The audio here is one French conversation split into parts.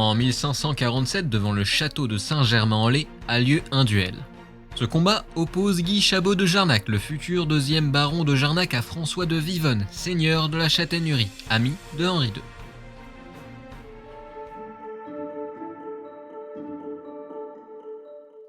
En 1547, devant le château de Saint-Germain-en-Laye, a lieu un duel. Ce combat oppose Guy Chabot de Jarnac, le futur deuxième baron de Jarnac, à François de Vivonne, seigneur de la Châtaigneraie, ami de Henri II.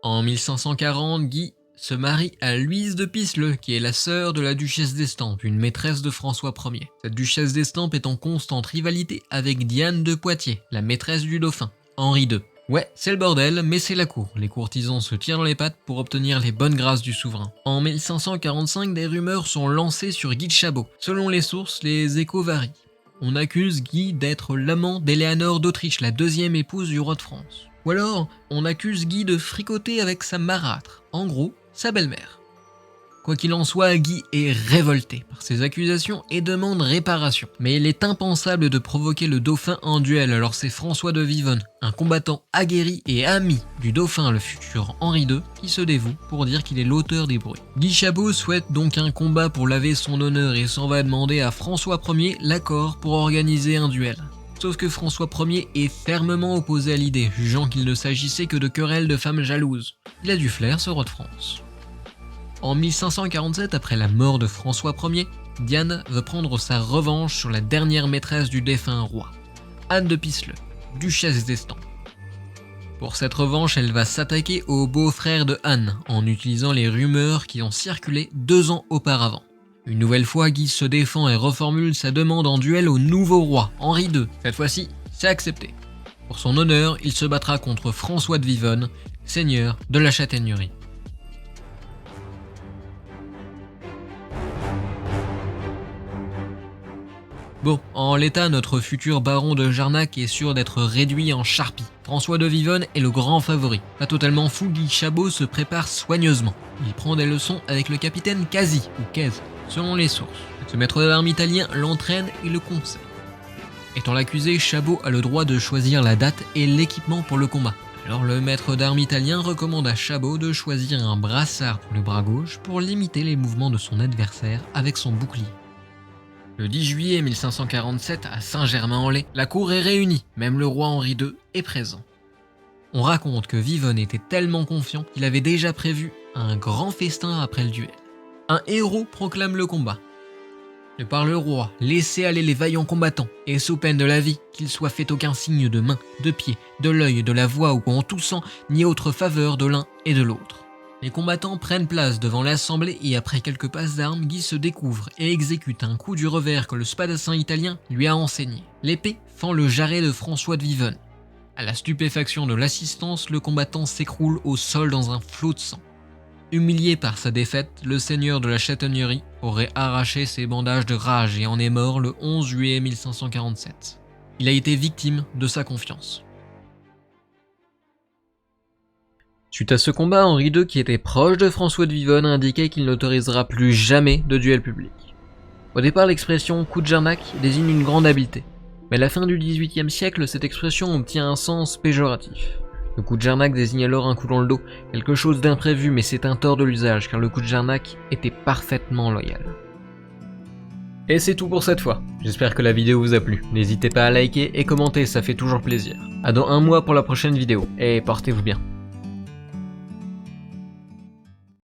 En 1540, Guy se marie à Louise de Pisseleu, qui est la sœur de la duchesse d'Estampes, une maîtresse de François Ier. Cette duchesse d'Estampes est en constante rivalité avec Diane de Poitiers, la maîtresse du dauphin, Henri II. Ouais, c'est le bordel, mais c'est la cour. Les courtisans se tirent dans les pattes pour obtenir les bonnes grâces du souverain. En 1545, des rumeurs sont lancées sur Guy de Chabot. Selon les sources, les échos varient. On accuse Guy d'être l'amant d'Éléanore d'Autriche, la deuxième épouse du roi de France. Ou alors, on accuse Guy de fricoter avec sa marâtre, en gros, sa belle-mère. Quoi qu'il en soit, Guy est révolté par ces accusations et demande réparation. Mais il est impensable de provoquer le dauphin en duel, alors c'est François de Vivonne, un combattant aguerri et ami du dauphin, le futur Henri II, qui se dévoue pour dire qu'il est l'auteur des bruits. Guy Chabot souhaite donc un combat pour laver son honneur et s'en va demander à François Ier l'accord pour organiser un duel. Sauf que François Ier est fermement opposé à l'idée, jugeant qu'il ne s'agissait que de querelles de femmes jalouses. Il a du flair, ce roi de France. En 1547, après la mort de François Ier, Diane veut prendre sa revanche sur la dernière maîtresse du défunt roi, Anne de Pisseleu, duchesse d'Estampes. Pour cette revanche, elle va s'attaquer au beau-frère de Anne, en utilisant les rumeurs qui ont circulé 2 ans auparavant. Une nouvelle fois, Guy se défend et reformule sa demande en duel au nouveau roi, Henri II. Cette fois-ci, c'est accepté. Pour son honneur, il se battra contre François de Vivonne, seigneur de la Châtaigneraie. Bon, en l'état, notre futur baron de Jarnac est sûr d'être réduit en charpie. François de Vivonne est le grand favori. Pas totalement fou, Guy Chabot se prépare soigneusement. Il prend des leçons avec le capitaine Casi, ou Kez, selon les sources. Ce maître d'armes italien l'entraîne et le conseille. Étant l'accusé, Chabot a le droit de choisir la date et l'équipement pour le combat. Alors le maître d'armes italien recommande à Chabot de choisir un brassard pour le bras gauche pour limiter les mouvements de son adversaire avec son bouclier. Le 10 juillet 1547, à Saint-Germain-en-Laye, la cour est réunie, même le roi Henri II est présent. On raconte que Vivonne était tellement confiant qu'il avait déjà prévu un grand festin après le duel. Un héros proclame le combat. De par le roi, laissez aller les vaillants combattants, et sous peine de la vie, qu'il soit fait aucun signe de main, de pied, de l'œil, de la voix ou en toussant, ni autre faveur de l'un et de l'autre. Les combattants prennent place devant l'assemblée et après quelques passes d'armes, Guy se découvre et exécute un coup du revers que le spadassin italien lui a enseigné. L'épée fend le jarret de François de Vivonne. À la stupéfaction de l'assistance, le combattant s'écroule au sol dans un flot de sang. Humilié par sa défaite, le seigneur de la Châtaigneraie aurait arraché ses bandages de rage et en est mort le 11 juillet 1547. Il a été victime de sa confiance. Suite à ce combat, Henri II, qui était proche de François de Vivonne, indiquait qu'il n'autorisera plus jamais de duel public. Au départ, l'expression « coup de Jarnac » désigne une grande habileté, mais à la fin du XVIIIe siècle, cette expression obtient un sens péjoratif. Le coup de Jarnac désigne alors un coup dans le dos, quelque chose d'imprévu, mais c'est un tort de l'usage, car le coup de Jarnac était parfaitement loyal. Et c'est tout pour cette fois. J'espère que la vidéo vous a plu. N'hésitez pas à liker et commenter, ça fait toujours plaisir. À dans 1 mois pour la prochaine vidéo, et portez-vous bien.